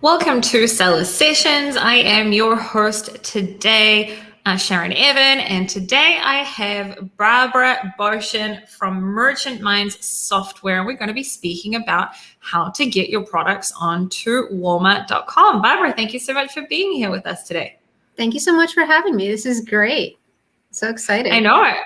Welcome to Seller Sessions. I am your host today, Sharon Evan, and today I have Barbara Boshin from Merchant Minds Software. We're going to be speaking about how to get your products onto Walmart.com. Barbara, thank you so much for being here with us today. Thank you so much for having me. This is great. So excited. I know it.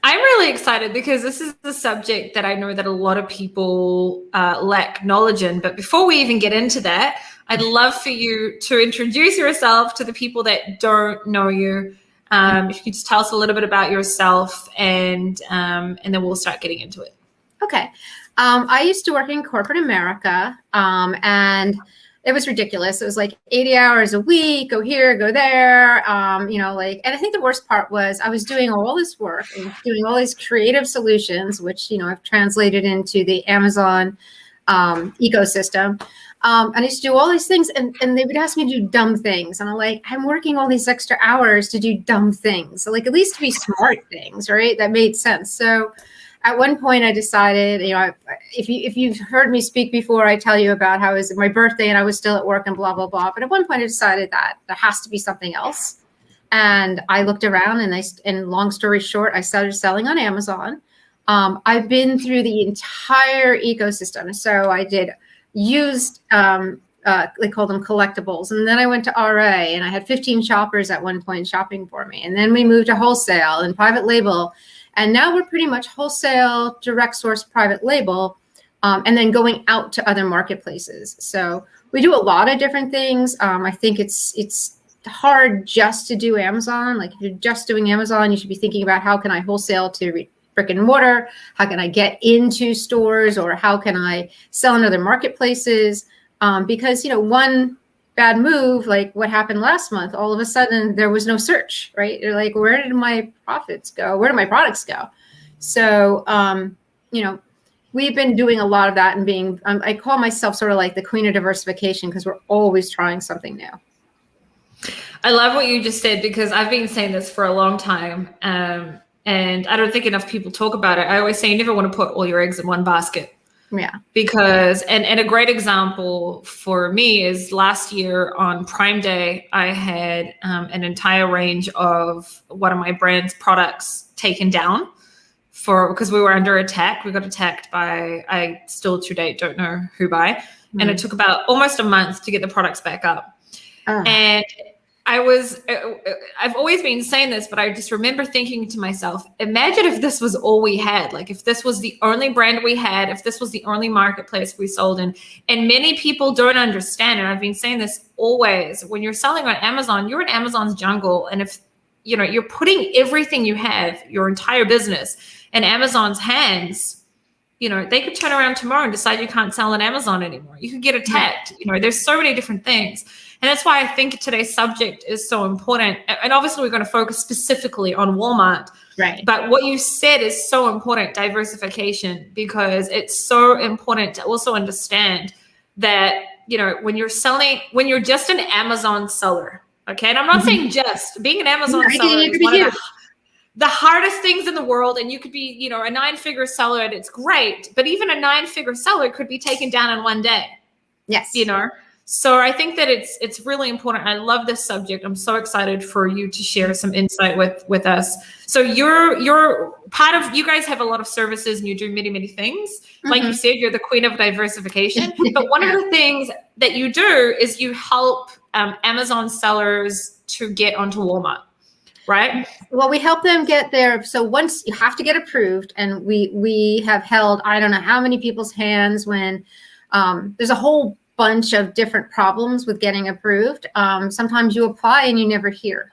I'm really excited because this is a subject that I know that a lot of people lack knowledge in. But before we even get into that, I'd love for you to introduce yourself to the people that don't know you. If you could just tell us a little bit about yourself, and then we'll start getting into it. Okay. I used to work in corporate America, and it was ridiculous. It was like 80 hours a week, go here, go there, and I think the worst part was I was doing all this work and doing all these creative solutions, which, I've translated into the Amazon ecosystem. And I used to do all these things, and they would ask me to do dumb things. And I'm like, I'm working all these extra hours to do dumb things. So at least to be smart things, right? That made sense. So at one point I decided, if you've heard me speak before, I tell you about how it was my birthday and I was still at work and blah, blah, blah. But at one point I decided that there has to be something else. And I looked around and long story short, I started selling on Amazon. I've been through the entire ecosystem. So I did used, they call them collectibles. And then I went to RA and I had 15 shoppers at one point shopping for me. And then we moved to wholesale and private label. And now we're pretty much wholesale, direct source, private label, and then going out to other marketplaces. So we do a lot of different things. I think it's hard just to do Amazon. Like if you're just doing Amazon, you should be thinking about how can I wholesale to brick and mortar? How can I get into stores, or how can I sell in other marketplaces? Because, one bad move, like what happened last month, all of a sudden there was no search, right? You're like, where did my profits go? Where did my products go? So, we've been doing a lot of that and being, I call myself sort of like the queen of diversification because we're always trying something new. I love what you just said, because I've been saying this for a long time. And I don't think enough people talk about it. I always say you never want to put all your eggs in one basket. Yeah. Because, and a great example for me is last year on Prime Day, I had an entire range of one of my brand's products taken down because we were under attack. We got attacked by, I still to date don't know who by. Mm-hmm. And it took about almost a month to get the products back up. And I've always been saying this, but I just remember thinking to myself, imagine if this was all we had, like if this was the only brand we had, if this was the only marketplace we sold in. And many people don't understand, and I've been saying this always, when you're selling on Amazon, you're in Amazon's jungle. And if, you're putting everything you have, your entire business, in Amazon's hands, they could turn around tomorrow and decide you can't sell on Amazon anymore. You could get attacked. There's so many different things. And that's why I think today's subject is so important. And obviously we're going to focus specifically on Walmart. Right. But what you said is so important, diversification, because it's so important to also understand that, when you're when you're just an Amazon seller, okay? And I'm not saying just being an Amazon seller is one of the hardest things in the world. And you could be, a 9-figure seller and it's great, but even a 9-figure seller could be taken down in one day. Yes. So I think that it's really important. I love this subject. I'm so excited for you to share some insight with us. So you're part of, you guys have a lot of services and you do many, many things. Mm-hmm. Like you said, you're the queen of diversification. But one of the things that you do is you help Amazon sellers to get onto Walmart, right? Well, we help them get there. So once you have to get approved, and we have held, I don't know how many people's hands when there's a whole bunch of different problems with getting approved. Sometimes you apply and you never hear.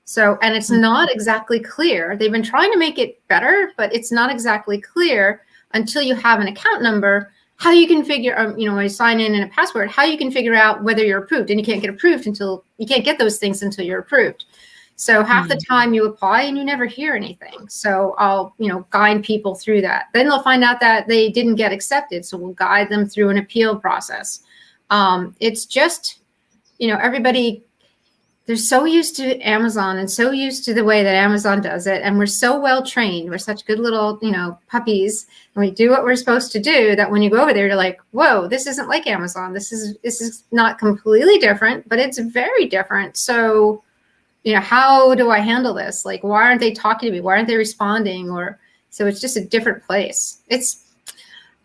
So, and it's not exactly clear. They've been trying to make it better, but it's not exactly clear until you have an account number, how you can figure, when you sign in and a password, how you can figure out whether you're approved. And you can't get approved you can't get those things until you're approved. So half the time you apply and you never hear anything. So I'll, guide people through that. Then they'll find out that they didn't get accepted. So we'll guide them through an appeal process. It's just, everybody they're so used to Amazon and so used to the way that Amazon does it. And we're so well trained. We're such good little, puppies, and we do what we're supposed to do, that when you go over there, you're like, whoa, this isn't like Amazon. This is not completely different, but it's very different. So, how do I handle this? Like, why aren't they talking to me? Why aren't they responding? So it's just a different place.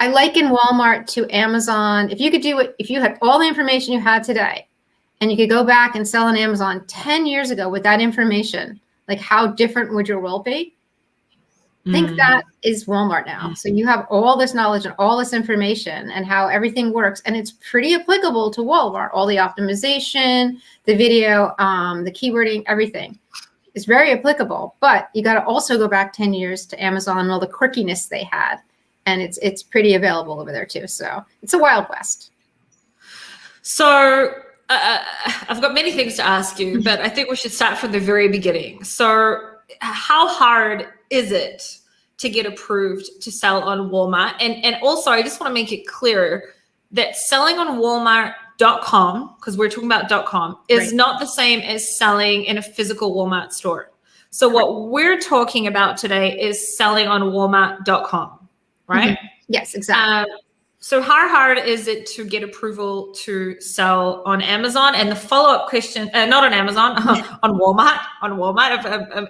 I liken Walmart to Amazon. If you had all the information you had today, and you could go back and sell on Amazon 10 years ago with that information, like, how different would your world be? I think that is Walmart now. So you have all this knowledge and all this information and how everything works. And it's pretty applicable to Walmart. All the optimization, the video, the keywording, everything is very applicable. But you got to also go back 10 years to Amazon and all the quirkiness they had. And it's pretty available over there too. So it's a Wild West. So I've got many things to ask you, but I think we should start from the very beginning. So how hard is it to get approved to sell on Walmart? And also, I just want to make it clear that selling on Walmart.com, because we're talking about .com, is not the same as selling in a physical Walmart store. So what we're talking about today is selling on Walmart.com, right? Mm-hmm. Yes, exactly. So how hard is it to get approval to sell on Amazon? And the follow-up question, not on Amazon, on Walmart.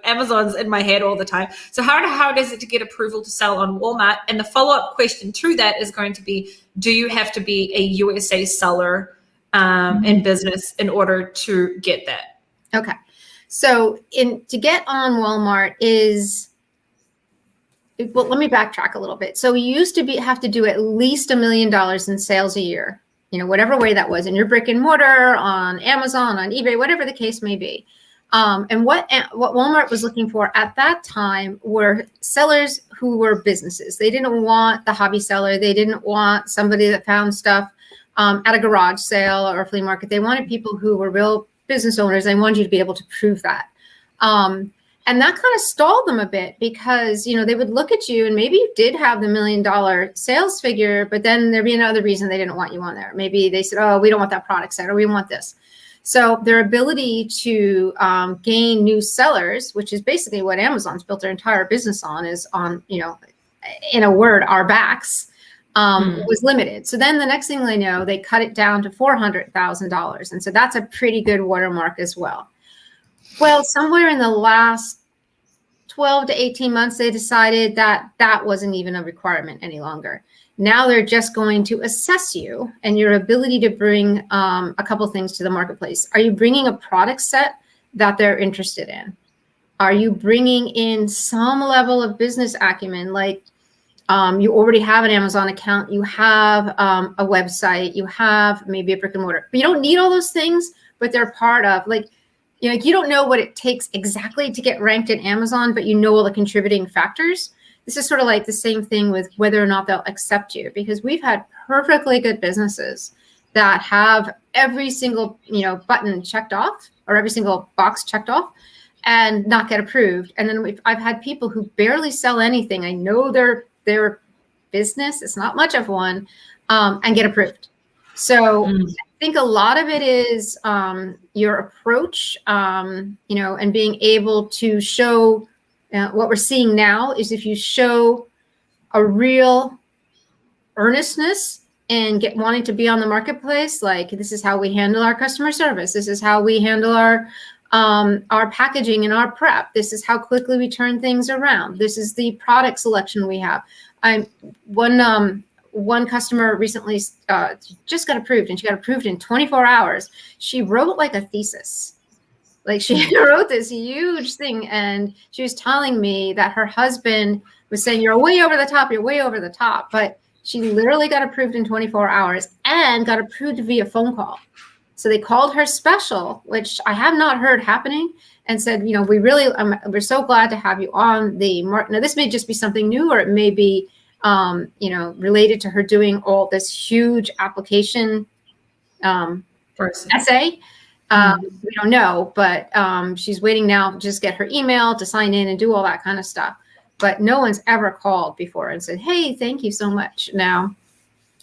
Amazon's in my head all the time. So how hard is it to get approval to sell on Walmart? And the follow-up question to that is going to be, do you have to be a USA seller in business in order to get that? Okay. So to get on Walmart is... Well, let me backtrack a little bit. So you used to have to do at least $1 million in sales a year, whatever way that was, in your brick and mortar, on Amazon, on eBay, whatever the case may be. And what Walmart was looking for at that time were sellers who were businesses. They didn't want the hobby seller. They didn't want somebody that found stuff at a garage sale or a flea market. They wanted people who were real business owners. They wanted you to be able to prove that. And that kind of stalled them a bit because, they would look at you and maybe you did have the $1 million sales figure, but then there'd be another reason they didn't want you on there. Maybe they said, oh, we don't want that product set, or we want this. So their ability to gain new sellers, which is basically what Amazon's built their entire business on, is on, in a word, our backs, was limited. So then the next thing they know, they cut it down to $400,000. And so that's a pretty good watermark as well. Well, somewhere in the last 12 to 18 months, they decided that wasn't even a requirement any longer. Now they're just going to assess you and your ability to bring a couple things to the marketplace. Are you bringing a product set that they're interested in? Are you bringing in some level of business acumen? Like you already have an Amazon account, you have a website, you have maybe a brick and mortar. But you don't need all those things, but they're part of, like, you don't know what it takes exactly to get ranked in Amazon, but you know all the contributing factors. This is sort of like the same thing with whether or not they'll accept you, because we've had perfectly good businesses that have every single, button checked off, or every single box checked off, and not get approved. And then I've had people who barely sell anything. I know their business, it's not much of one, and get approved. So I think a lot of it is your approach, and being able to show what we're seeing now is if you show a real earnestness and wanting to be on the marketplace, like, this is how we handle our customer service. This is how we handle our packaging and our prep. This is how quickly we turn things around. This is the product selection we have. One customer recently just got approved, and she got approved in 24 hours. She wrote like a thesis. Like, she wrote this huge thing, and she was telling me that her husband was saying, you're way over the top. But she literally got approved in 24 hours and got approved via phone call. So they called her special, which I have not heard happening, and said, we're so glad to have you on the market. Now, this may just be something new, or it may be related to her doing all this huge application essay. We don't know, but she's waiting now to just get her email to sign in and do all that kind of stuff. But no one's ever called before and said, hey, thank you so much. Now,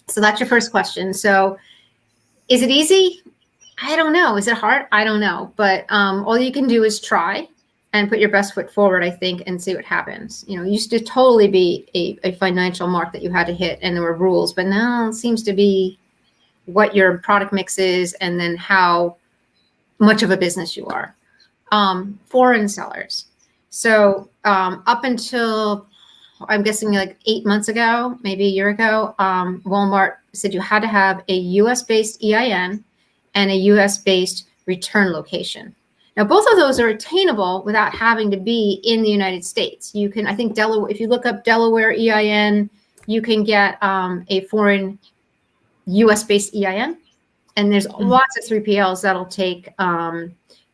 so that's your first question. So is it easy? I don't know. Is it hard? I don't know. But all you can do is try and put your best foot forward, I think, and see what happens. You know, it used to totally be a financial mark that you had to hit and there were rules, but now it seems to be what your product mix is and then how much of a business you are. Foreign sellers. So up until, I'm guessing like 8 months ago, maybe a year ago, Walmart said you had to have a US-based EIN and a US-based return location. Now, both of those are attainable without having to be in the United States. You can, I think, Delaware, if you look up Delaware EIN, you can get a foreign US-based EIN. And there's lots of 3PLs that'll take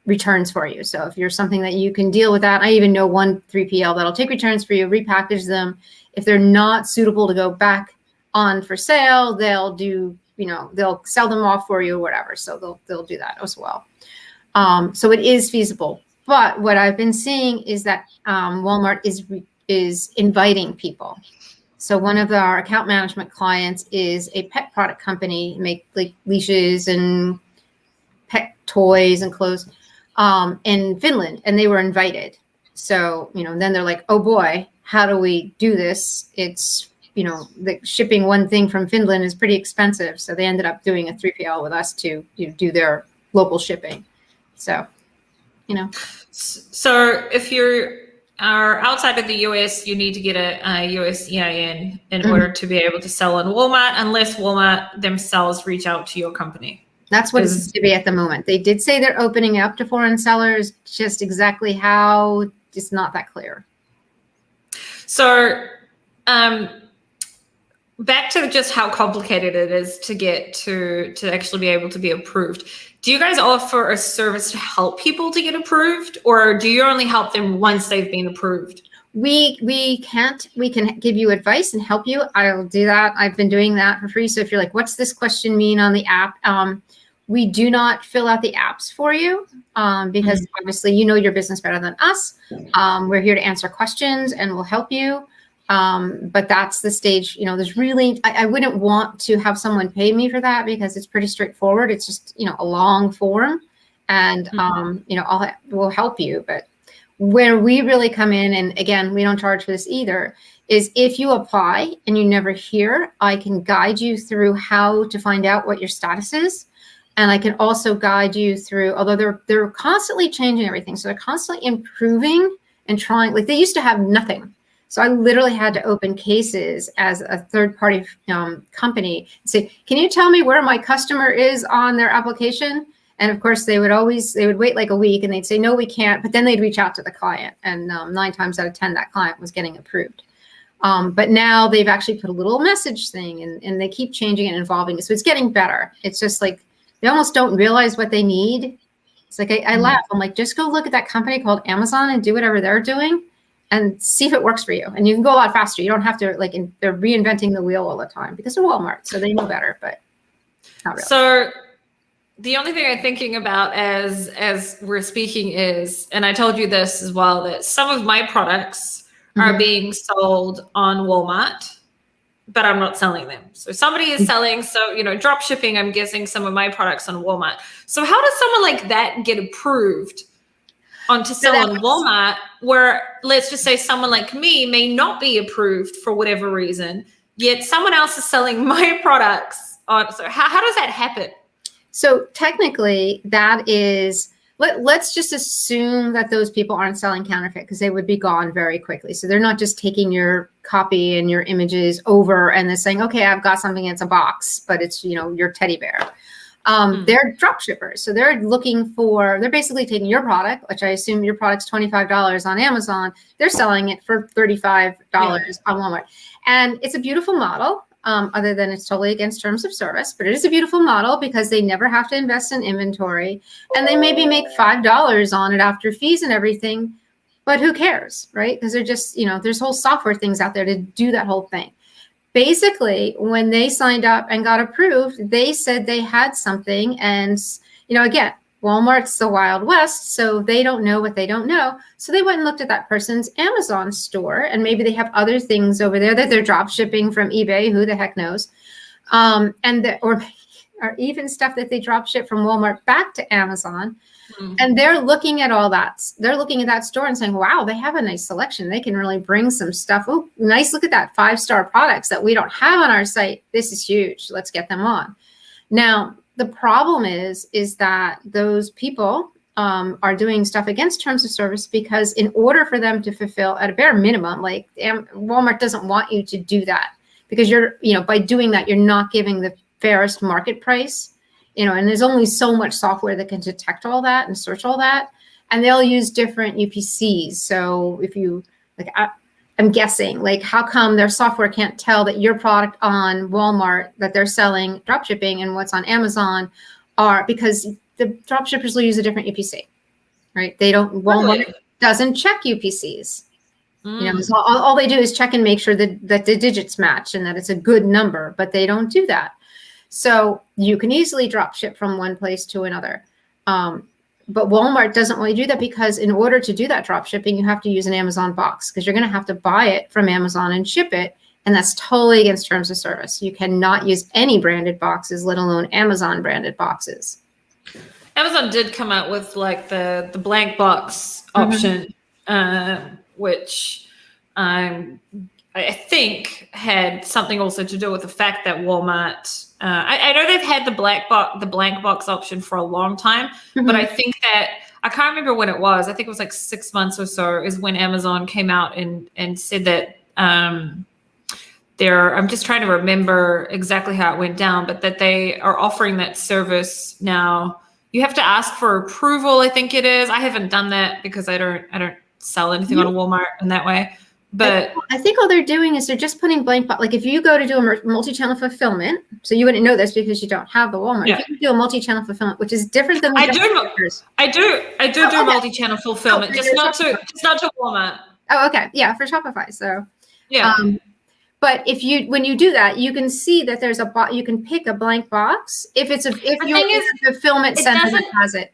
returns for you. So if you're something that you can deal with that, I even know one 3PL that'll take returns for you, repackage them. If they're not suitable to go back on for sale, they'll do, you know, they'll sell them off for you or whatever. So they'll do that as well. So it is feasible. But what I've been seeing is that Walmart is inviting people. So one of our account management clients is a pet product company, make like leashes and pet toys and clothes in Finland, and they were invited. So, you know, then they're like, oh boy, how do we do this? It's, you know, the shipping one thing from Finland is pretty expensive. So they ended up doing a 3PL with us to, you know, do their local shipping. So, you know. So if you are outside of the US, you need to get a US EIN in order to be able to sell on Walmart, unless Walmart themselves reach out to your company. That's what it seems to be at the moment. They did say they're opening up to foreign sellers, just exactly how, it's not that clear. So back to just how complicated it is to get to actually be able to be approved. Do you guys offer a service to help people to get approved, or do you only help them once they've been approved? We can give you advice and help you. I'll do that. I've been doing that for free. So if you're like, what's this question mean on the app? We do not fill out the apps for you because obviously you know your business better than us. We're here to answer questions and we'll help you. But that's the stage, you know, there's really, I wouldn't want to have someone pay me for that because it's pretty straightforward. It's just, you know, a long form and, you know, we'll help you. But where we really come in, and again, we don't charge for this either, is if you apply and you never hear, I can guide you through how to find out what your status is. And I can also guide you through, although they're constantly changing everything. So they're constantly improving and trying, like they used to have nothing. So I literally had to open cases as a third-party company and say, can you tell me where my customer is on their application? And of course, they would wait like a week and they'd say, no, we can't. But then they'd reach out to the client. And 9 times out of 10, that client was getting approved. But now they've actually put a little message thing and they keep changing and evolving. So it's getting better. It's just like, they almost don't realize what they need. It's like, I laugh. I'm like, just go look at that company called Amazon and do whatever they're doing and see if it works for you. And you can go a lot faster. You don't have to they're reinventing the wheel all the time because they're Walmart. So they know better, but not really. So the only thing I'm thinking about as we're speaking is, and I told you this as well, that some of my products are being sold on Walmart, but I'm not selling them. So somebody is selling, so, you know, drop shipping, I'm guessing some of my products on Walmart. So how does someone like that get approved to sell on Walmart, where let's just say someone like me may not be approved for whatever reason, yet someone else is selling my products on, so how does that happen? So technically that is, let's just assume that those people aren't selling counterfeit because they would be gone very quickly. So they're not just taking your copy and your images over and they're saying, okay, I've got something, it's a box, but it's, you know, your teddy bear. They're drop shippers. So they're they're basically taking your product, which I assume your product's $25 on Amazon. They're selling it for $35 on Walmart. And it's a beautiful model. Other than it's totally against terms of service, but it is a beautiful model because they never have to invest in inventory and they maybe make $5 on it after fees and everything, but who cares, right? Because they're just, you know, there's whole software things out there to do that whole thing. Basically, when they signed up and got approved, they said they had something and, you know, again, Walmart's the Wild West, so they don't know what they don't know. So they went and looked at that person's Amazon store, and maybe they have other things over there that they're drop shipping from eBay. Who the heck knows? Or or even stuff that they drop ship from Walmart back to Amazon. Mm-hmm. And they're looking at all that. They're looking at that store and saying, wow, they have a nice selection. They can really bring some stuff. Oh, nice. Look at that 5-star products that we don't have on our site. This is huge. Let's get them on. Now, the problem is that those people are doing stuff against terms of service, because in order for them to fulfill at a bare minimum, like Walmart doesn't want you to do that, because by doing that, you're not giving the fairest market price. And there's only so much software that can detect all that and search all that. And they'll use different UPCs. So if you, I'm guessing, how come their software can't tell that your product on Walmart that they're selling drop shipping and what's on Amazon are, because the drop shippers will use a different UPC, right? Walmart doesn't check UPCs. So all they do is check and make sure that the digits match and that it's a good number, but they don't do that. So you can easily drop ship from one place to another. But Walmart doesn't want you to do that, because in order to do that drop shipping, you have to use an Amazon box, because you're going to have to buy it from Amazon and ship it. And that's totally against terms of service. You cannot use any branded boxes, let alone Amazon branded boxes. Amazon did come out with the blank box option, which I think had something also to do with the fact that Walmart. I know they've had the blank box option for a long time, but I think that I can't remember when it was. I think it was 6 months or so is when Amazon came out and said that I'm just trying to remember exactly how it went down, but that they are offering that service now. You have to ask for approval, I think it is. I haven't done that because I don't sell anything on Walmart in that way. But I think all they're doing is they're just putting blank, like if you go to do a multi-channel fulfillment, so you wouldn't know this because you don't have the Walmart. Yeah. If you do a multi-channel fulfillment, which is different than I do multi-channel fulfillment, just not to Walmart. Oh, okay, yeah, for Shopify. So yeah. But when you do that, you can see that there's you can pick a blank box if you're in a fulfillment center that has it.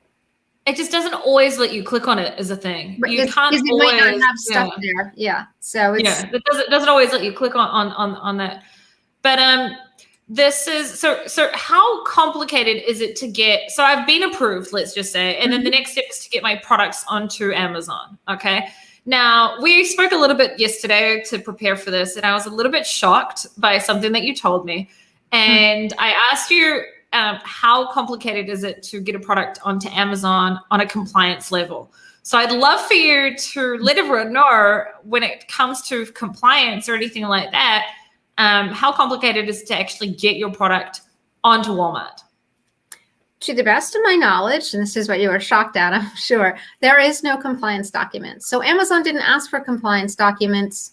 It just doesn't always let you click on it as a thing. Right, you can't it always might not have stuff there. Yeah. So it's it doesn't always let you click on that. But this is so how complicated is it to get? So I've been approved, let's just say, and then the next step is to get my products onto Amazon. Okay. Now we spoke a little bit yesterday to prepare for this, and I was a little bit shocked by something that you told me, and I asked you. How complicated is it to get a product onto Amazon on a compliance level? So I'd love for you to let everyone know, when it comes to compliance or anything like that, how complicated it is to actually get your product onto Walmart. To the best of my knowledge, and this is what you were shocked at, I'm sure, there is no compliance documents. So Amazon didn't ask for compliance documents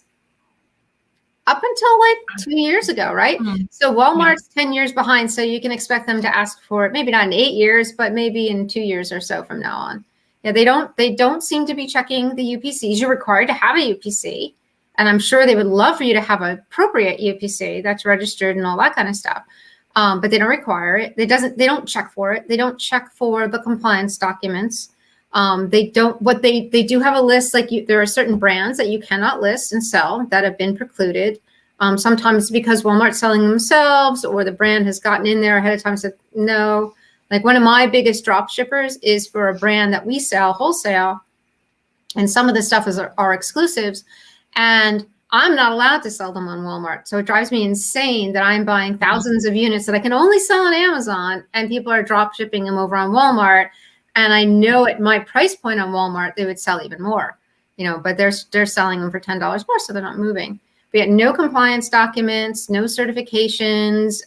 up until 2 years ago, right? Mm-hmm. So Walmart's 10 years behind, so you can expect them to ask for it, maybe not in 8 years, but maybe in 2 years or so from now on. Yeah, they don't seem to be checking the UPCs. You're required to have a UPC, and I'm sure they would love for you to have an appropriate UPC that's registered and all that kind of stuff. But they don't require it. They don't check for it. They don't check for the compliance documents. They do have a list, there are certain brands that you cannot list and sell that have been precluded. Sometimes because Walmart's selling themselves, or the brand has gotten in there ahead of time and said no. Like one of my biggest drop shippers is for a brand that we sell wholesale, and some of the stuff are exclusives, and I'm not allowed to sell them on Walmart. So it drives me insane that I'm buying thousands of units that I can only sell on Amazon, and people are drop shipping them over on Walmart. And I know at my price point on Walmart, they would sell even more, but they're selling them for $10 more, so they're not moving. But yet no compliance documents, no certifications.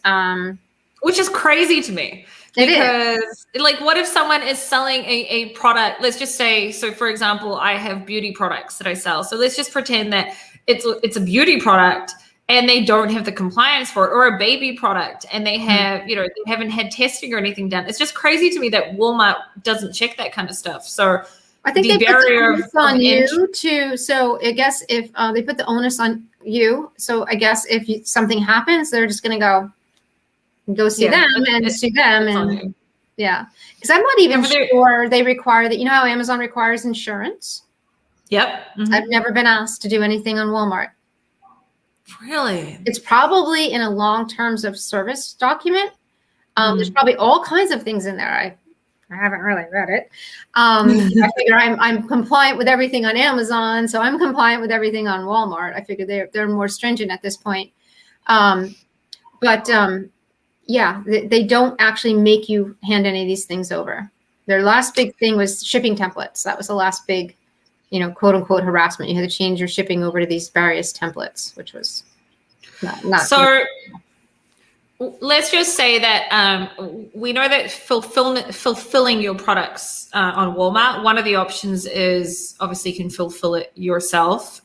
Which is crazy to me. Because what if someone is selling a product, let's just say, so for example, I have beauty products that I sell. So let's just pretend that it's a beauty product and they don't have the compliance for it, or a baby product and they have, they haven't had testing or anything done. It's just crazy to me that Walmart doesn't check that kind of stuff. So I think they put the onus on you too. So I guess if they put the onus on you, so I guess if something happens, they're just going to go see them and sue them. And because I'm not even sure they require that. You know how Amazon requires insurance? Yep. Mm-hmm. I've never been asked to do anything on Walmart. Really? It's probably in a long terms of service document. There's probably all kinds of things in there. I haven't really read it. I figure I'm compliant with everything on Amazon, so I'm compliant with everything on Walmart. I figure they're more stringent at this point. Yeah, they don't actually make you hand any of these things over. Their last big thing was shipping templates. That was the last big, quote unquote harassment. You had to change your shipping over to these various templates, which was not so. Let's just say that we know that fulfilling your products on Walmart, one of the options is obviously you can fulfill it yourself.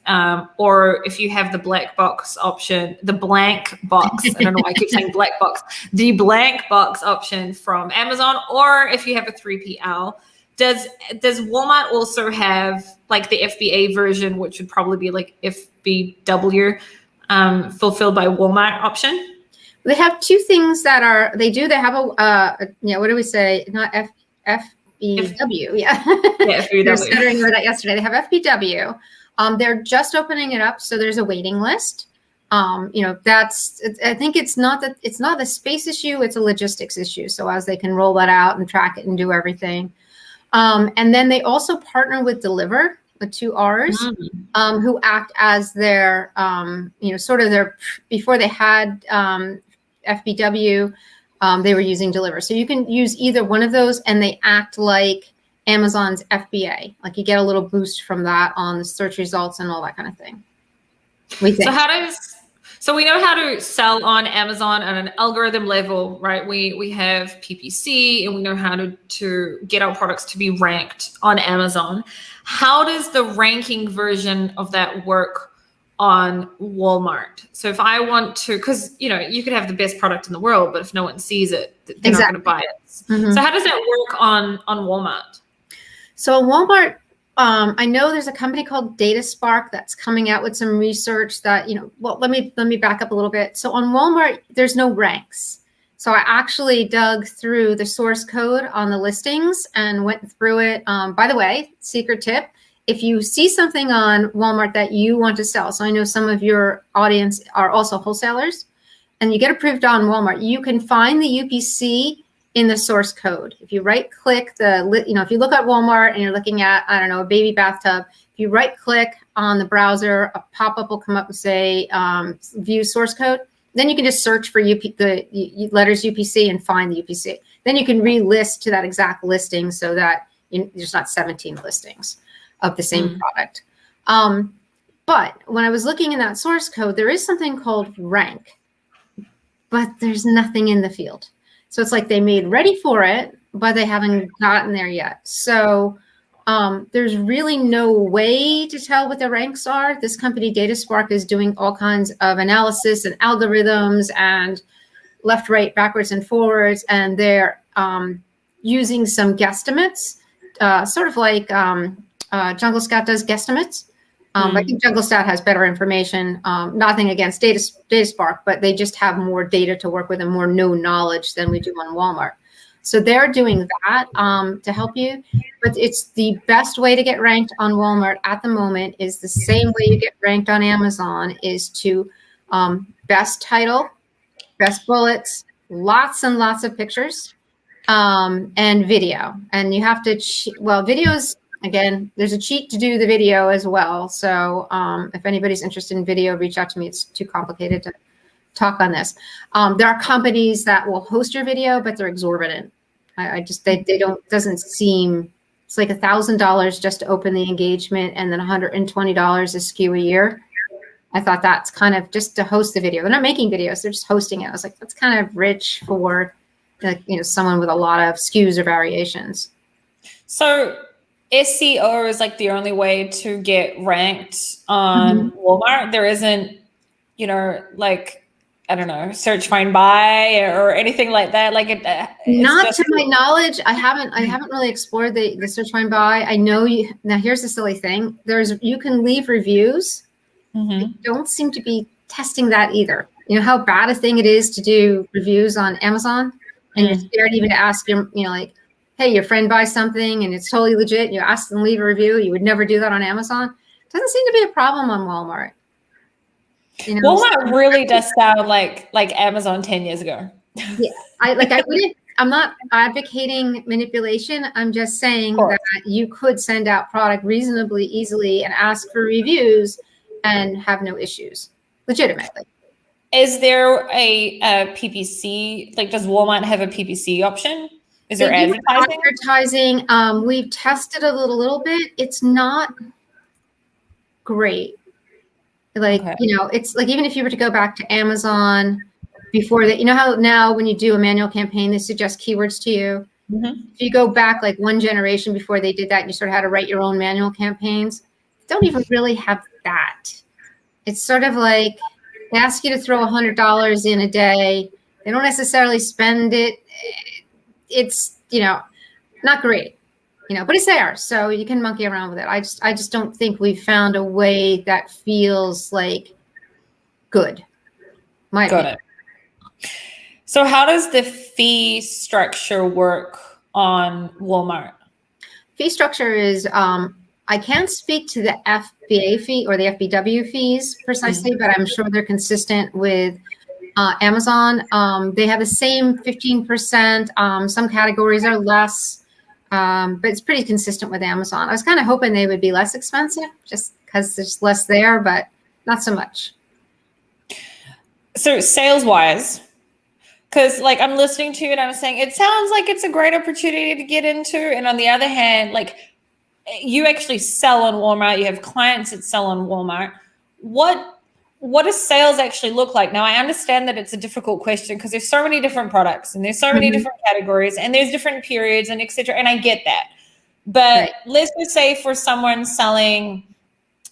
Or if you have the black box option, the blank box, I don't know why I keep saying black box, the blank box option from Amazon, or if you have a 3PL. Does Walmart also have like the FBA version, which would probably be like FBW, fulfilled by Walmart option? They have two things that are, they have what do we say? Not FBW. Yeah. Yeah, FBW. They're stuttering over that yesterday. They have FBW. They're just opening it up. So there's a waiting list. I think it's not a space issue. It's a logistics issue. So as they can roll that out and track it and do everything. And then they also partner with Deliver, with 2 R's, who act as their, sort of their, before they had FBW, they were using Deliver. So you can use either one of those, and they act like Amazon's FBA. Like you get a little boost from that on the search results and all that kind of thing. So we know how to sell on Amazon at an algorithm level, right? We have PPC, and we know how to get our products to be ranked on Amazon. How does the ranking version of that work on Walmart? So if I want to, because you could have the best product in the world, but if no one sees it, they're not going to buy it. Mm-hmm. So how does that work on Walmart? So Walmart, I know there's a company called DataSpark that's coming out with some research that, let me back up a little bit. So on Walmart, there's no ranks. So I actually dug through the source code on the listings and went through it. By the way, secret tip, if you see something on Walmart that you want to sell, so I know some of your audience are also wholesalers, and you get approved on Walmart, you can find the UPC in the source code. If you right click if you look at Walmart and you're looking at, I don't know, a baby bathtub, if you right click on the browser, a pop-up will come up and say view source code. Then you can just search for the letters UPC and find the UPC. Then you can relist to that exact listing so that there's not 17 listings of the same product. But when I was looking in that source code, there is something called rank, but there's nothing in the field. So it's like they made ready for it, but they haven't gotten there yet. So there's really no way to tell what the ranks are. This company, DataSpark, is doing all kinds of analysis and algorithms and left, right, backwards, and forwards. And they're using some guesstimates, sort of like Jungle Scout does guesstimates. I think Jungle Scout has better information. Nothing against DataSpark, but they just have more data to work with and more known knowledge than we do on Walmart. So they're doing that to help you. But it's the best way to get ranked on Walmart at the moment is the same way you get ranked on Amazon, is to best title, best bullets, lots and lots of pictures, and video. And you have to, videos, again, there's a cheat to do the video as well. So if anybody's interested in video, reach out to me. It's too complicated to talk on this. There are companies that will host your video, but they're exorbitant. Doesn't seem, it's like $1,000 just to open the engagement and then $120 a SKU a year. I thought that's kind of just to host the video. They're not making videos, they're just hosting it. I was like, that's kind of rich for someone with a lot of SKUs or variations. So SEO is like the only way to get ranked on Walmart. There isn't, I don't know, search, find, buy, or anything like that. Not to my knowledge. I haven't really explored the search, find, buy. I know you. Now here's the silly thing. You can leave reviews. They don't seem to be testing that either. You know how bad a thing it is to do reviews on Amazon, and you're scared even to ask them. Hey, your friend buys something and it's totally legit. You ask them to leave a review. You would never do that on Amazon. Doesn't seem to be a problem on Walmart. Walmart really does sound like Amazon 10 years ago. Yeah, I wouldn't. I'm not advocating manipulation. I'm just saying that you could send out product reasonably easily and ask for reviews and have no issues, legitimately. Is there a PPC? Like, does Walmart have a PPC option? Is there They do advertising? advertising. We've tested a little bit. It's not great. Like, Okay. it's like, even if you were to go back to Amazon before that, how now when you do a manual campaign, they suggest keywords to you. Mm-hmm. If you go back like one generation before they did that, and you sort of had to write your own manual campaigns, don't even really have that. It's sort of like they ask you to throw $100 in a day. They don't necessarily spend it. It's, not great, but it's there. So you can monkey around with it. I just don't think we've found a way that feels like good. Got it. So how does the fee structure work on Walmart? Fee structure is, I can't speak to the FBA fee or the FBW fees precisely, but I'm sure they're consistent with Amazon. They have the same 15%. Some categories are less, but it's pretty consistent with Amazon. I was kind of hoping they would be less expensive just because there's less there, but not so much. So sales-wise, because like I'm listening to you and I'm saying it sounds like it's a great opportunity to get into, and on the other hand, like you actually sell on Walmart, you have clients that sell on Walmart. What does sales actually look like? Now I understand that it's a difficult question because there's so many different products and there's so many different categories and there's different periods and etc. And I get that, but let's just say for someone selling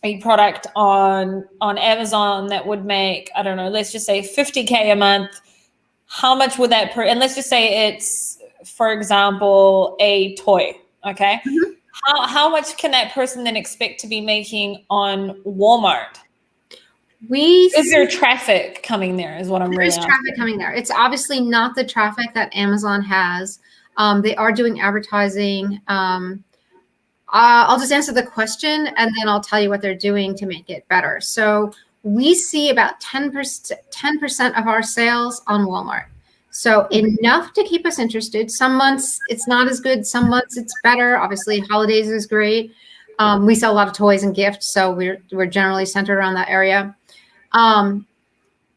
a product on Amazon that would make, I don't know, let's just say $50K a month. How much would that and let's just say it's, for example, a toy. Okay. Mm-hmm. How much can that person then expect to be making on Walmart? Is there traffic coming there is what I'm really asking. There's traffic coming there. It's obviously not the traffic that Amazon has. They are doing advertising. I'll just answer the question and then I'll tell you what they're doing to make it better. So we see about 10% of our sales on Walmart. So enough to keep us interested. Some months it's not as good. Some months it's better. Obviously, holidays is great. We sell a lot of toys and gifts, so we're generally centered around that area.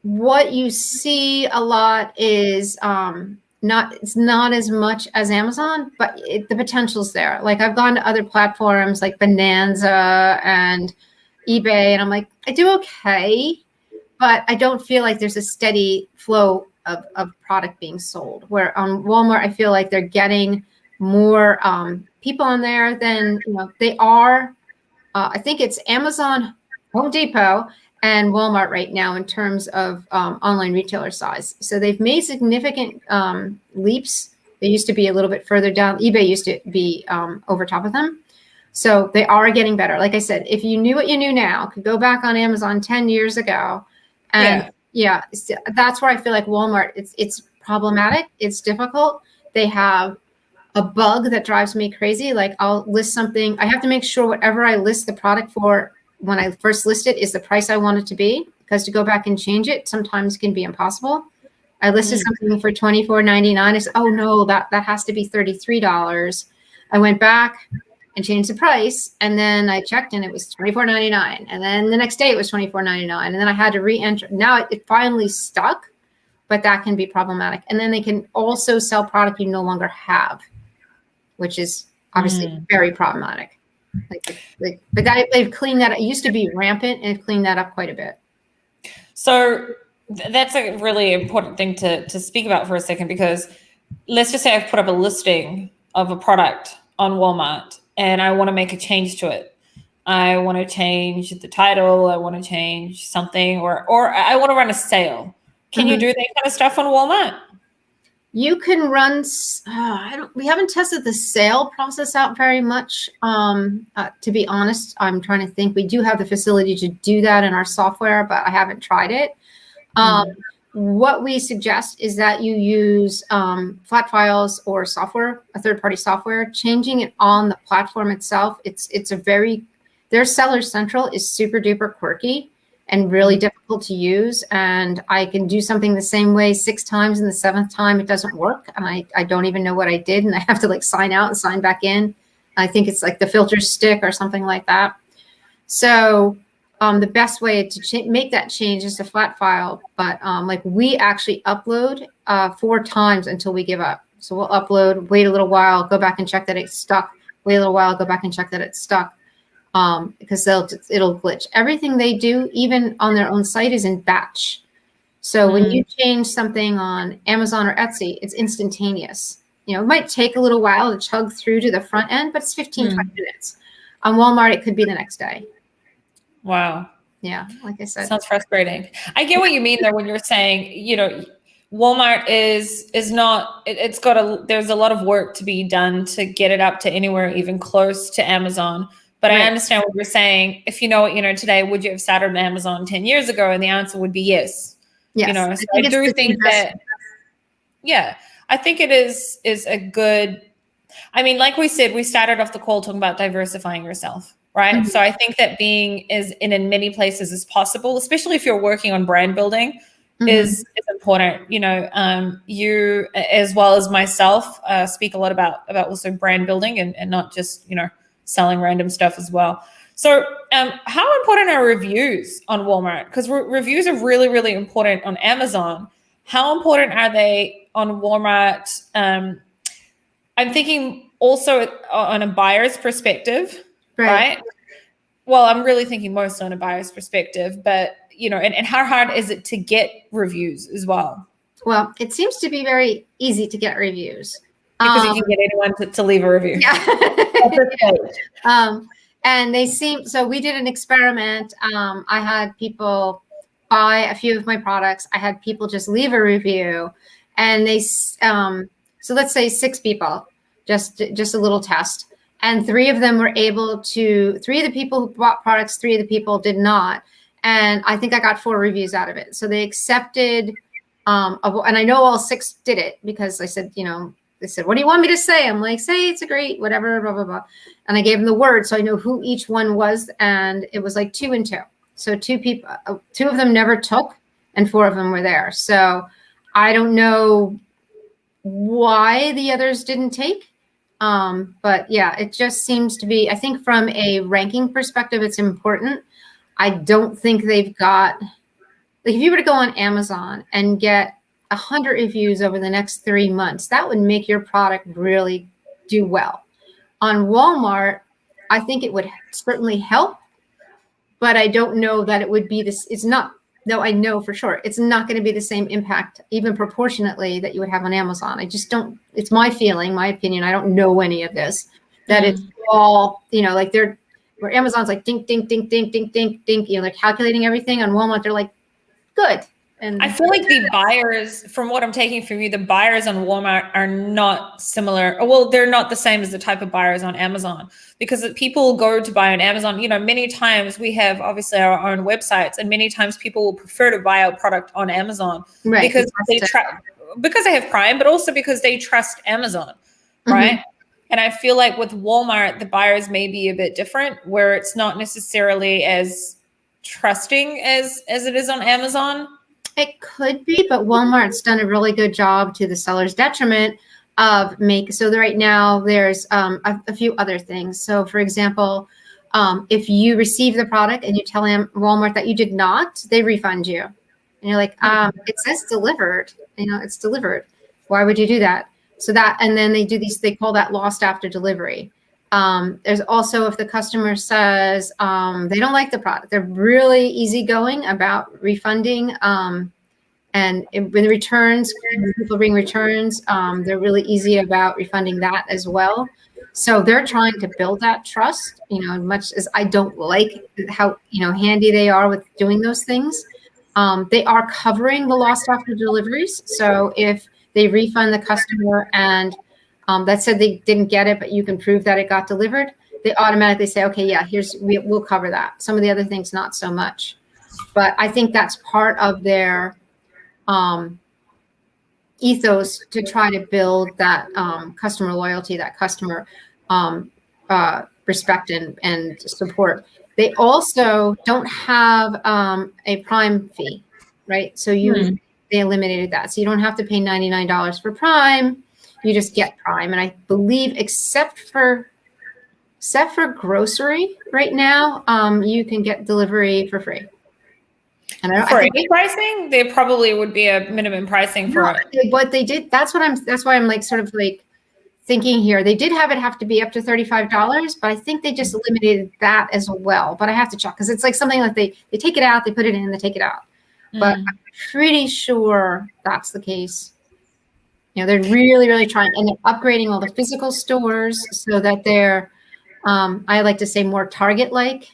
What you see a lot is it's not as much as Amazon, but the potential's there. Like I've gone to other platforms like Bonanza and eBay, and I'm like, I do okay, but I don't feel like there's a steady flow of product being sold. Where on Walmart, I feel like they're getting more people on there than they are. I think it's Amazon, Home Depot, and Walmart right now in terms of online retailer size. So they've made significant leaps. They used to be a little bit further down. eBay used to be over top of them. So they are getting better. Like I said, if you knew what you knew now, could go back on Amazon 10 years ago. And yeah that's where I feel like Walmart, it's problematic. It's difficult. They have a bug that drives me crazy. Like I'll list something. I have to make sure whatever I list the product for when I first list it is the price I want it to be, because to go back and change it sometimes can be impossible. I listed something for $24.99. I said, oh no, that has to be $33. I went back and changed the price, and then I checked and it was $24.99. And then the next day it was $24.99. And then I had to re-enter. Now it finally stuck, but that can be problematic. And then they can also sell product you no longer have, which is obviously very problematic. But they've cleaned that. It used to be rampant, and they've cleaned that up quite a bit. So that's a really important thing to speak about for a second, because let's just say I've put up a listing of a product on Walmart and I want to make a change to it. I want to change the title. I want to change something, or I want to run a sale. Can you do that kind of stuff on Walmart? You can run. We haven't tested the sale process out very much. To be honest, I'm trying to think. We do have the facility to do that in our software, but I haven't tried it. What we suggest is that you use flat files or software, a third-party software. Changing it on the platform itself, their Seller Central is super duper quirky, and really difficult to use. And I can do something the same way 6 times, and the 7th time it doesn't work. And I don't even know what I did. And I have to like sign out and sign back in. I think it's like the filter stick or something like that. So the best way to make that change is to flat file. But like we actually upload 4 times until we give up. So we'll upload, wait a little while, go back and check that it's stuck. Wait a little while, go back and check that it's stuck. Because it'll glitch. Everything they do, even on their own site, is in batch. So when you change something on Amazon or Etsy, it's instantaneous. You know, it might take a little while to chug through to the front end, but it's 15, 20 minutes. On Walmart, it could be the next day. Wow. Yeah, like I said. Sounds frustrating. I get what you mean though when you're saying, you know, Walmart is not, there's a lot of work to be done to get it up to anywhere even close to Amazon. But right. I understand what you're saying. If you know what you know today, would you have started on Amazon 10 years ago? And the answer would be yes. Yes. You know, so I do think that, yeah, I think it is a good, I mean, like we said, we started off the call talking about diversifying yourself, right? Mm-hmm. So I think that being in many places as possible, especially if you're working on brand building, mm-hmm. is important. You know, you, as well as myself, speak a lot about also brand building and not just, you know, selling random stuff as well. So how important are reviews on Walmart? Because reviews are really, really important on Amazon. How important are they on Walmart? I'm thinking also on a buyer's perspective, right? Well, I'm really thinking most on a buyer's perspective, but, you know, and how hard is it to get reviews as well? Well, it seems to be very easy to get reviews. Because you can get anyone to leave a review. Yeah. And they seem, so we did an experiment. I had people buy a few of my products. I had people just leave a review, and they, so let's say 6 people, just a little test. And 3 of them were able to, 3 of the people who bought products, 3 of the people did not. And I think I got 4 reviews out of it. So they accepted, and I know all 6 did it because I said, you know, they said, what do you want me to say? I'm like, say it's a great, whatever, blah, blah, blah. And I gave them the word so I know who each one was. And it was like 2 and 2. So 2 people, 2 of them never took and 4 of them were there. So I don't know why the others didn't take. But yeah, it just seems to be, I think from a ranking perspective, it's important. I don't think they've got, like if you were to go on Amazon and get 100 reviews over the next 3 months, that would make your product really do well. On Walmart, I think it would certainly help, but I don't know that it would be this. It's not, no, I know for sure it's not going to be the same impact, even proportionately, that you would have on Amazon. I just don't, it's my feeling, my opinion. I don't know any of this, that it's all, you know, like where Amazon's like dink, dink, dink, dink, dink, dink, dink, you know, they're calculating everything. On Walmart, they're like, good. And I feel like the buyers, from what I'm taking from you, the buyers on Walmart are not similar. Well, they're not the same as the type of buyers on Amazon, because people go to buy on Amazon. You know, many times we have obviously our own websites, and many times people will prefer to buy a product on Amazon because because they have Prime, but also because they trust Amazon, right? Mm-hmm. And I feel like with Walmart, the buyers may be a bit different, where it's not necessarily as trusting as it is on Amazon. It could be, but Walmart's done a really good job to the seller's detriment of so right now there's a few other things. So for example, if you receive the product and you tell Walmart that you did not, they refund you. And you're like, it says delivered, you know, it's delivered. Why would you do that? So that, and then they do they call that lost after delivery. There's also, if the customer says they don't like the product, they're really easygoing about refunding. And when returns, when people bring returns, they're really easy about refunding that as well. So they're trying to build that trust, you know, much as I don't like how, you know, handy they are with doing those things. They are covering the lost after deliveries. So if they refund the customer and that said they didn't get it, but you can prove that it got delivered, they automatically say, okay, yeah, we'll cover that. Some of the other things, not so much. But I think that's part of their ethos to try to build that customer loyalty, that customer respect and support. They also don't have a Prime fee, right? So they eliminated that. So you don't have to pay $99 for Prime. You just get Prime. And I believe except for grocery right now, you can get delivery for free. And I think pricing, there probably would be a minimum pricing for it. What they did, that's why I'm like sort of like thinking here. They did have to be up to $35, but I think they just eliminated that as well. But I have to check because it's like something like they take it out, they put it in, they take it out. But I'm pretty sure that's the case. You know, they're really, really trying, and they're upgrading all the physical stores so that they're, I like to say, more Target-like.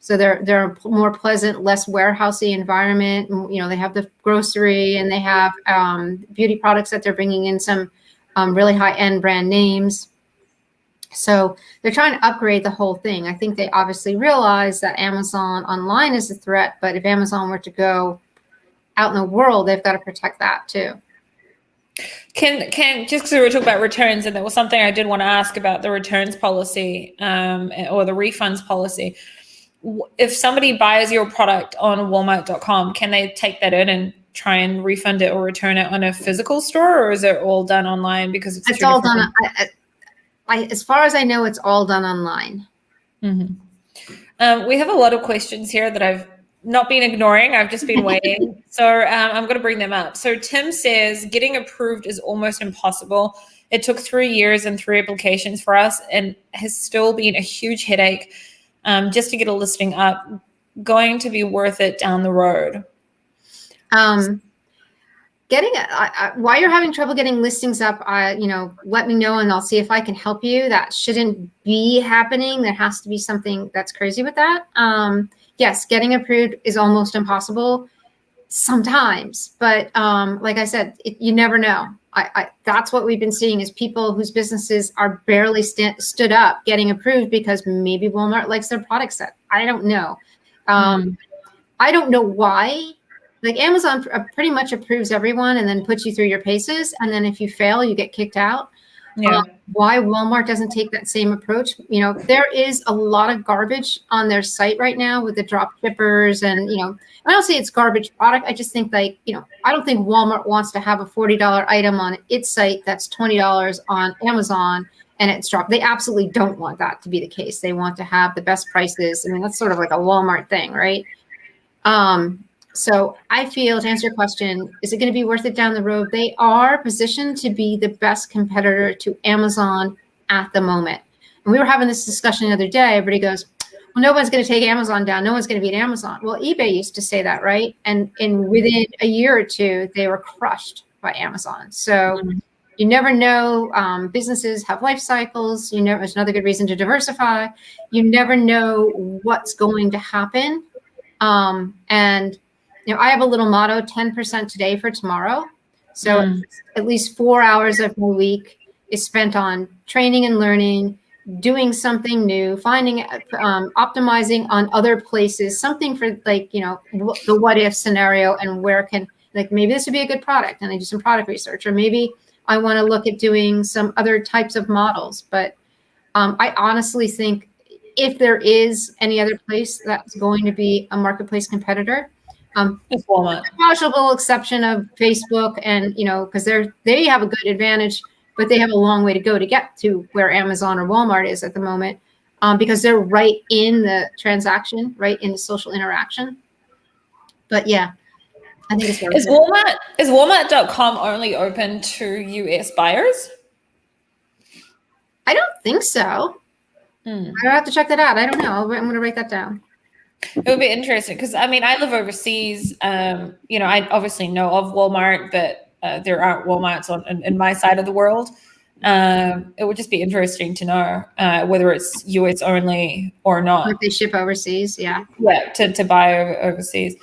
So they're a more pleasant, less warehousey environment. You know, they have the grocery and they have beauty products that they're bringing in some really high-end brand names. So they're trying to upgrade the whole thing. I think they obviously realize that Amazon online is a threat, but if Amazon were to go out in the world, they've got to protect that too. Can just because we were talking about returns, and that was something I did want to ask about the returns policy or the refunds policy. If somebody buys your product on Walmart.com, can they take that in and try and refund it or return it on a physical store, or is it all done online because it's all done? As far as I know, it's all done online. We have a lot of questions here that I've not been ignoring. I've just been waiting. So I'm going to bring them up. So Tim says, getting approved is almost impossible. It took 3 years and 3 applications for us and has still been a huge headache just to get a listing up. Going to be worth it down the road. Why you're having trouble getting listings up, let me know and I'll see if I can help you. That shouldn't be happening. There has to be something that's crazy with that. Yes, getting approved is almost impossible sometimes, but like I said, you never know. That's what we've been seeing is people whose businesses are barely stood up getting approved because maybe Walmart likes their product set. I don't know. I don't know why. Like Amazon pretty much approves everyone and then puts you through your paces. And then if you fail, you get kicked out. Yeah. Why Walmart doesn't take that same approach? You know, there is a lot of garbage on their site right now with the drop shippers. And, I don't say it's garbage product. I just think I don't think Walmart wants to have a $40 item on its site that's $20 on Amazon and it's dropped. They absolutely don't want that to be the case. They want to have the best prices. I mean, that's sort of like a Walmart thing, right? So I feel, to answer your question, is it going to be worth it down the road? They are positioned to be the best competitor to Amazon at the moment. And we were having this discussion the other day. Everybody goes, well, no one's going to take Amazon down. No one's going to beat Amazon. Well, eBay used to say that, right? And within a year or two, they were crushed by Amazon. So you never know. Businesses have life cycles. It's another good reason to diversify. You never know what's going to happen. And I have a little motto, 10% today for tomorrow. So at least 4 hours of my week is spent on training and learning, doing something new, finding, optimizing on other places, something for the what if scenario and where maybe this would be a good product and I do some product research, or maybe I want to look at doing some other types of models. But I honestly think if there is any other place that's going to be a marketplace competitor, it's Walmart. A possible exception of Facebook, and because they have a good advantage, but they have a long way to go to get to where Amazon or Walmart is at the moment, because they're right in the transaction, right in the social interaction. But yeah, I think it's is Walmart.com only open to US buyers? I don't think so. I have to check that out. I don't know. I'm going to write that down. It would be interesting because I live overseas. I obviously know of Walmart, but there aren't Walmarts in my side of the world. It would just be interesting to know whether it's US only or not. Or if they ship overseas, yeah. Yeah, to buy overseas.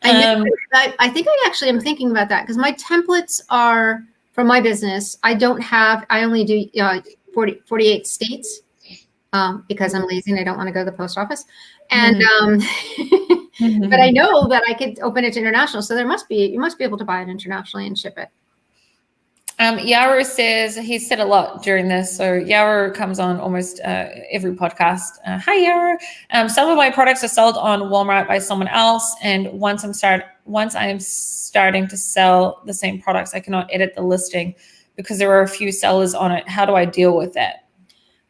I think I actually am thinking about that because my templates are for my business. I only do 48 states because I'm lazy and I don't want to go to the post office. And but I know that I could open it to international. So you must be able to buy it internationally and ship it. Yaru says, he said a lot during this. So Yaru comes on almost every podcast. Hi, Yaru. Some of my products are sold on Walmart by someone else. And once I'm starting to sell the same products, I cannot edit the listing because there are a few sellers on it. How do I deal with that?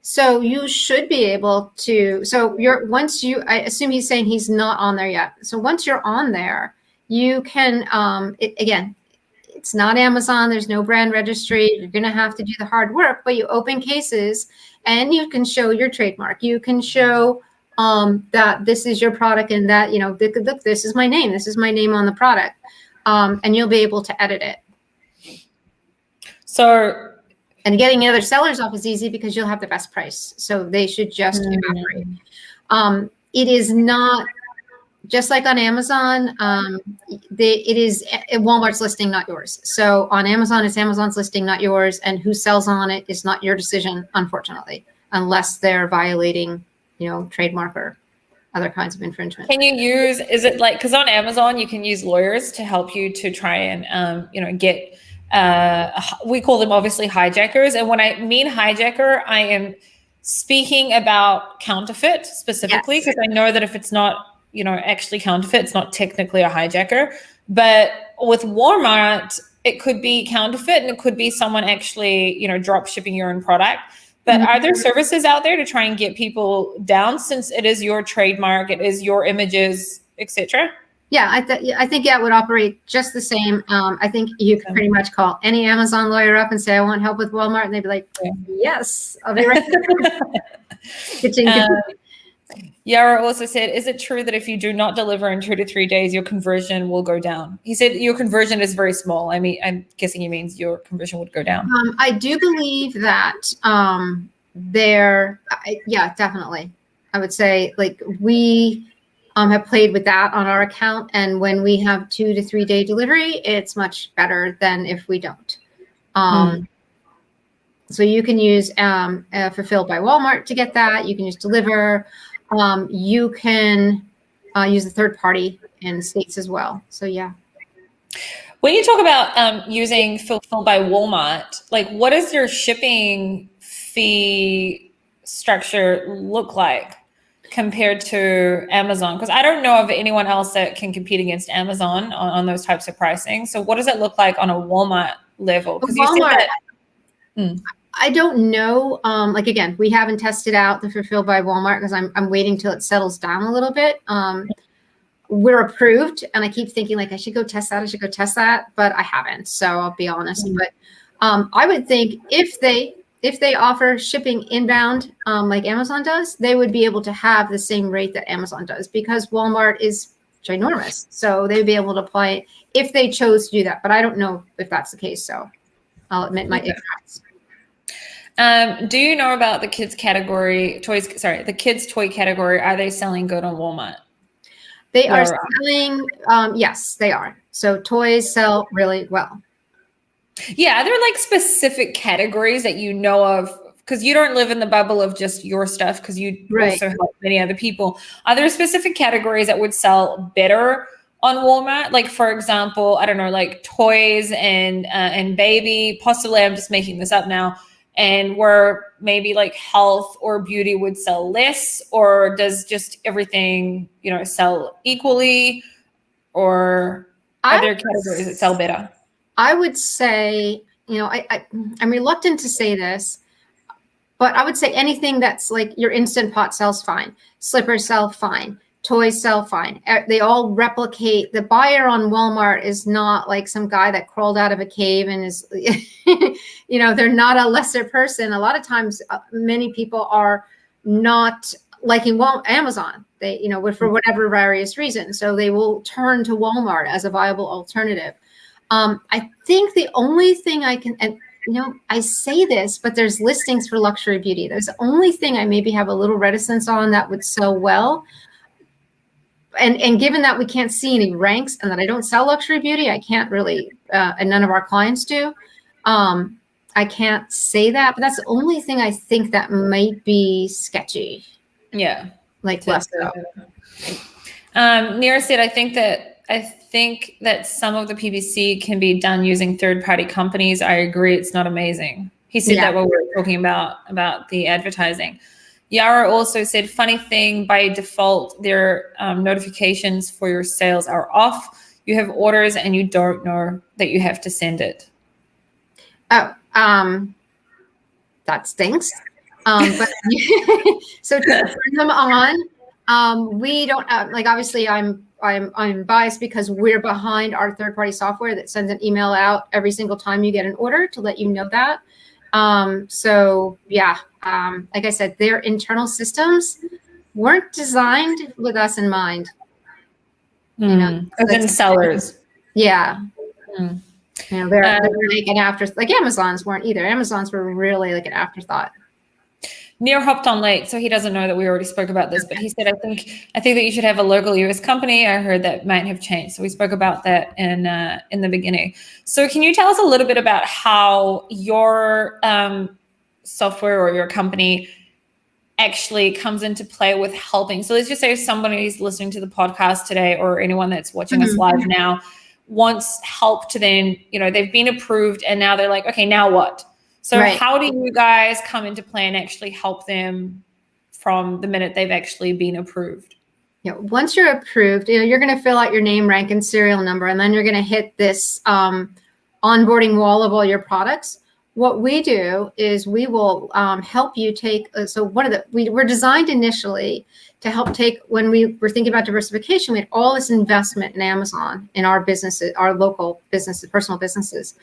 So you should be able to, I assume he's saying he's not on there yet. So once you're on there, you can, again, it's not Amazon. There's no brand registry. You're going to have to do the hard work, but you open cases and you can show your trademark. You can show that this is your product and that, look, this is my name. This is my name on the product. And you'll be able to edit it. So, and getting other sellers off is easy because you'll have the best price. So they should just evaporate. It is not, just like on Amazon, it is Walmart's listing, not yours. So on Amazon, it's Amazon's listing, not yours. And who sells on it is not your decision, unfortunately, unless they're violating, trademark or other kinds of infringement. Can you use, is it like, because on Amazon, you can use lawyers to help you to try and, get, we call them obviously hijackers. And when I mean hijacker, I am speaking about counterfeit specifically, because I know that if it's not, actually counterfeit, it's not technically a hijacker. But with Walmart, it could be counterfeit and it could be someone actually, drop shipping your own product. But are there services out there to try and get people down, since it is your trademark, it is your images, etc.? Yeah, I think it would operate just the same. I think you can pretty much call any Amazon lawyer up and say, I want help with Walmart. And they'd be like, yes, I'll be right there. Yara also said, is it true that if you do not deliver in 2 to 3 days, your conversion will go down? He said your conversion is very small. I mean, I'm guessing he means your conversion would go down. I do believe that definitely. I would say we have played with that on our account. And when we have 2 to 3 day delivery, it's much better than if we don't. So you can use Fulfilled by Walmart to get that. You can use Deliver. You can use a third party in the States as well. So, yeah. When you talk about using Fulfilled by Walmart, like what does your shipping fee structure look like compared to Amazon? Because I don't know of anyone else that can compete against Amazon on those types of pricing. So what does it look like on a Walmart level? Because you said that. I don't know. Again, we haven't tested out the Fulfilled by Walmart because I'm waiting till it settles down a little bit. We're approved, and I keep thinking I should go test that, but I haven't. So I'll be honest. But I would think if they offer shipping inbound like Amazon does, they would be able to have the same rate that Amazon does because Walmart is ginormous. So they'd be able to apply it if they chose to do that. But I don't know if that's the case. So I'll admit my ignorance. Do you know about the kids category the kids toy category? Are they selling good on Walmart? They are selling. Yes, they are. So toys sell really well. Yeah. Are there specific categories that you know of? Because you don't live in the bubble of just your stuff, because you also help many other people. Are there specific categories that would sell better on Walmart? Like, for example, I don't know, like toys and baby, possibly I'm just making this up now. And where maybe health or beauty would sell less, or does just everything, sell equally, or are there categories that sell better? I would say, I'm reluctant to say this, but I would say anything that's your Instant Pot sells fine. Slippers sell fine. Toys sell fine. They all replicate. The buyer on Walmart is not like some guy that crawled out of a cave and is, they're not a lesser person. A lot of times, many people are not liking Amazon. They, for whatever various reasons. So they will turn to Walmart as a viable alternative. I think the only thing I can, and I say this, but there's listings for luxury beauty. There's the only thing I maybe have a little reticence on that would sell well. And given that we can't see any ranks and that I don't sell luxury beauty, I can't really, and none of our clients do, I can't say that. But that's the only thing I think that might be sketchy. Yeah. Less so. Nira said, I think that I think that some of the PPC can be done using third-party companies. I agree, it's not amazing. He said that when we were talking about the advertising. Yara also said, funny thing, by default, their notifications for your sales are off. You have orders and you don't know that you have to send it. Oh, that stinks. But so to turn them on, we don't like. Obviously, I'm biased because we're behind our third-party software that sends an email out every single time you get an order to let you know that. So yeah, like I said, their internal systems weren't designed with us in mind. You know, as in sellers. Yeah. You know, they're like an after, like Amazon's weren't either. Amazon's were really like an afterthought. Neil hopped on late, so he doesn't know that we already spoke about this, but he said, I think that you should have a local US company. I heard that might have changed. So we spoke about that in the beginning. So can you tell us a little bit about how your software or your company actually comes into play with helping? So let's just say if somebody's listening to the podcast today or anyone that's watching us live now wants help to then, you know, they've been approved and now they're like, okay, now what? So how do you guys come into play and actually help them from the minute they've actually been approved? Yeah, once you're approved, you know, you're going to fill out your name, rank, and serial number, and then you're going to hit this onboarding wall of all your products. What we do is we will help you take. So we were designed initially to help take, when we were thinking about diversification, we had all this investment in Amazon in our businesses, our local businesses, personal businesses.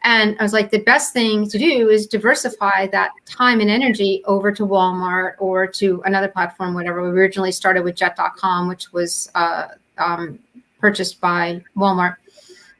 And I was like, the best thing to do is diversify that time and energy over to Walmart or to another platform, whatever. We originally started with Jet.com, which was purchased by Walmart.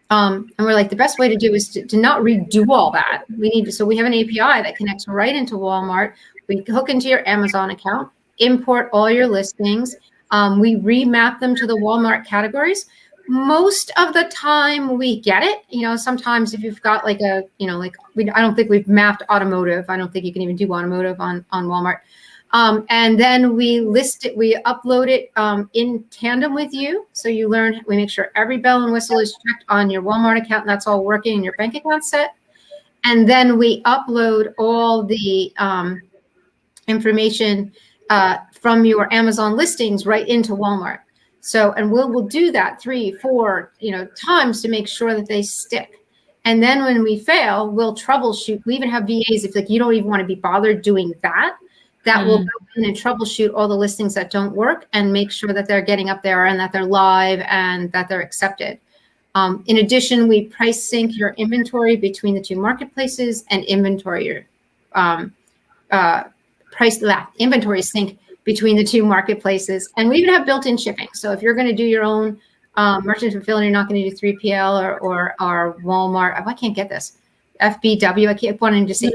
And we're like, the best way to do is to not redo all that. So we have an API that connects right into Walmart. We hook into your Amazon account, import all your listings. We remap them to the Walmart categories. Most of the time we get it. You know, sometimes if you've got like I don't think we've mapped automotive. I don't think you can even do automotive on Walmart. And then we list it, we upload it in tandem with you. So we make sure every bell and whistle is checked on your Walmart account and that's all working and your bank account set. And then we upload all the information from your Amazon listings right into Walmart. So, and we'll do that 3-4, times to make sure that they stick. And then when we fail, we'll troubleshoot. We even have VAs if you don't even want to be bothered doing that will go in and troubleshoot all the listings that don't work and make sure that they're getting up there and that they're live and that they're accepted. In addition, we price sync your inventory between the two marketplaces and inventory inventory sync between the two marketplaces. And we even have built-in shipping. So if you're going to do your own merchant fulfillment, you're not going to do 3PL or Walmart. I can't get this. FBW. I keep wanting to say,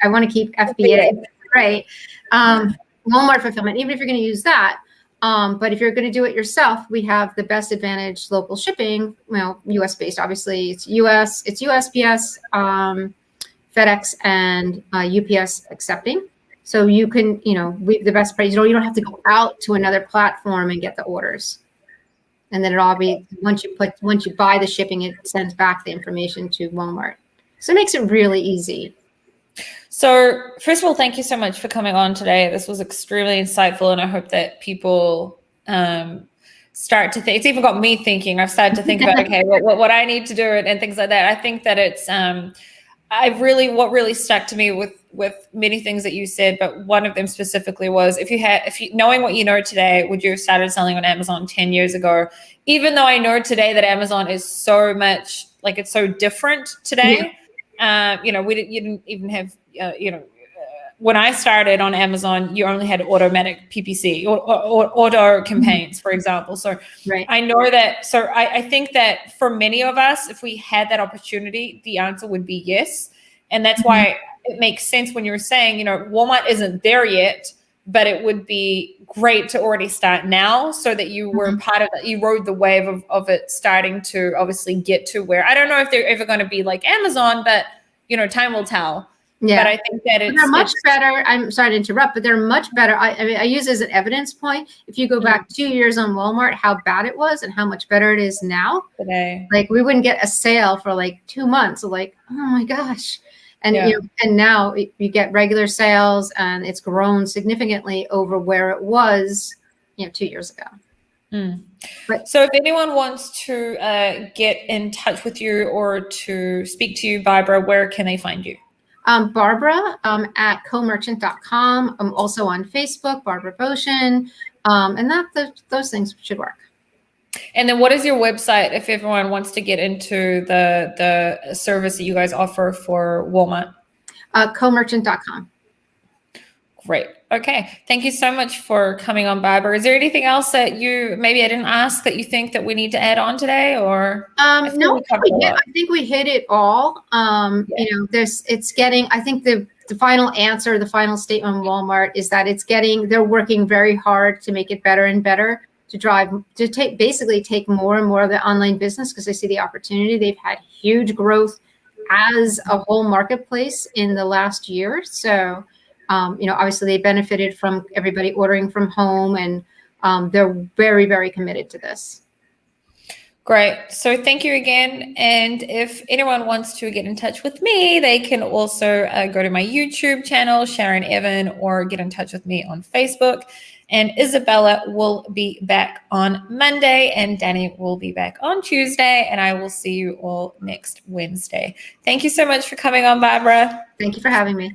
I want to keep FBA, right? Walmart fulfillment, even if you're going to use that. But if you're going to do it yourself, we have the best advantage local shipping, US based, obviously it's USPS, FedEx and UPS accepting. So you can, the best price, you don't have to go out to another platform and get the orders. And then once you buy the shipping, it sends back the information to Walmart. So it makes it really easy. So first of all, thank you so much for coming on today. This was extremely insightful, and I hope that people start to think. It's even got me thinking. I've started to think about, okay, what I need to do and things like that. I think that it's what really stuck to me with many things that you said, but one of them specifically was if you knowing what you know today, would you have started selling on Amazon 10 years ago? Even though I know today that Amazon is so much it's so different today. Yeah. You didn't even have when I started on Amazon, you only had automatic PPC or auto campaigns, for example. So I know that. So I think that for many of us, if we had that opportunity, the answer would be yes. And that's why it makes sense when you're saying, Walmart isn't there yet, but it would be great to already start now so that you were part of that. You rode the wave of it starting to obviously get to where, I don't know if they're ever going to be like Amazon, but time will tell. Yeah. But I think that they're much better. I'm sorry to interrupt, but they're much better. I mean, I use it as an evidence point. If you go back 2 years on Walmart, how bad it was and how much better it is now. today. Like we wouldn't get a sale for like 2 months. So like, oh my gosh. And Yeah. you know, and now you get regular sales, and it's grown significantly over where it was, 2 years ago. But so if anyone wants to get in touch with you or to speak to you, Barbara, where can they find you? Barbara at comerchant.com. I'm also on Facebook, Barbara Boshin, and those things should work. And then what is your website if everyone wants to get into the service that you guys offer for Walmart? Comerchant.com. Great. Okay. Thank you so much for coming on, Barbara. Is there anything else that maybe I didn't ask that you think that we need to add on today, or? No, I think we hit it all. It's getting, I think the final answer, the final statement on Walmart is that they're working very hard to make it better and better, basically take more and more of the online business because they see the opportunity. They've had huge growth as a whole marketplace in the last year. So, obviously they benefited from everybody ordering from home, and they're very, very committed to this. Great. So thank you again. And if anyone wants to get in touch with me, they can also go to my YouTube channel, Sharon Evan, or get in touch with me on Facebook. And Isabella will be back on Monday, and Danny will be back on Tuesday, and I will see you all next Wednesday. Thank you so much for coming on, Barbara. Thank you for having me.